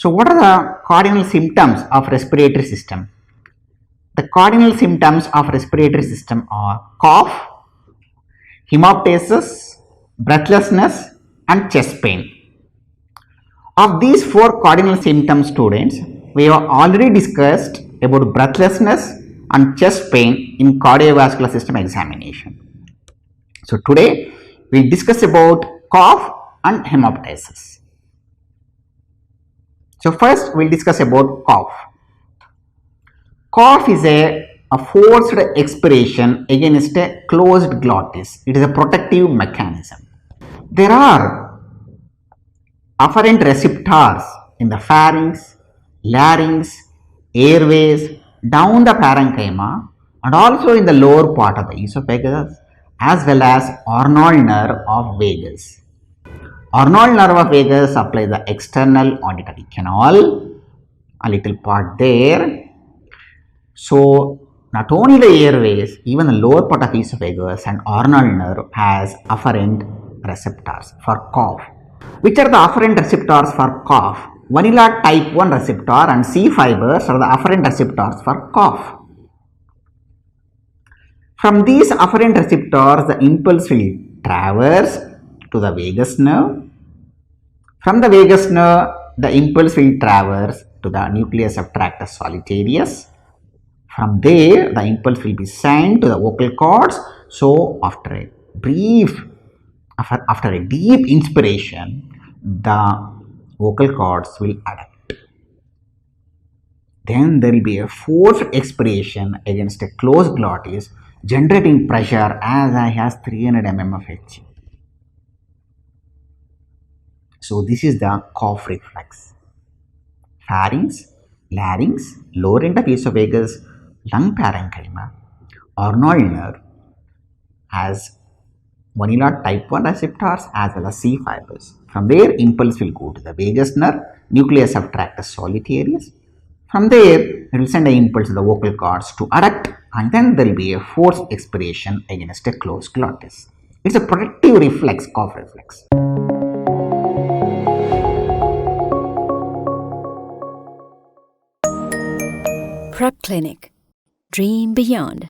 So what are the cardinal symptoms of respiratory system? The cardinal symptoms of respiratory system are cough, hemoptysis, breathlessness and chest pain. Of these four cardinal symptoms, students, we have already discussed about breathlessness and chest pain in cardiovascular system examination. So today we discuss about cough and hemoptysis. So first we'll discuss about cough. Cough is a forced expiration against a closed glottis. It is a protective mechanism. There are afferent receptors in the pharynx, larynx, airways, down the parenchyma, and also in the lower part of the esophagus, as well as Arnold nerve of vagus. Arnold nerve of vagus supplies the external auditory canal, a little part there. So not only the airways, even the lower part of esophagus and Arnold nerve has afferent receptors for cough. Which are the afferent receptors for cough? Vanilla type 1 receptor and C fibers are the afferent receptors for cough. From these afferent receptors, the impulse will traverse to the vagus nerve. From the vagus nerve, the impulse will traverse to the nucleus of tractus solitarius. From there, the impulse will be sent to the vocal cords. So, after a deep inspiration, the vocal cords will adapt. Then there will be a forced expiration against a closed glottis, generating pressure as high as 300 mm of Hg. So this is the cough reflex. Pharynx, larynx, lower end of esophagus, lung parenchyma, Arnold nerve has vanilla type 1 receptors as well as C fibers. From there, impulse will go to the vagus nerve, nucleus of tractus solitarius. From there, it will send an impulse to the vocal cords to adapt, and then there will be a forced expiration against a closed glottis. It's a protective reflex, cough reflex. Prep Clinic. Dream Beyond.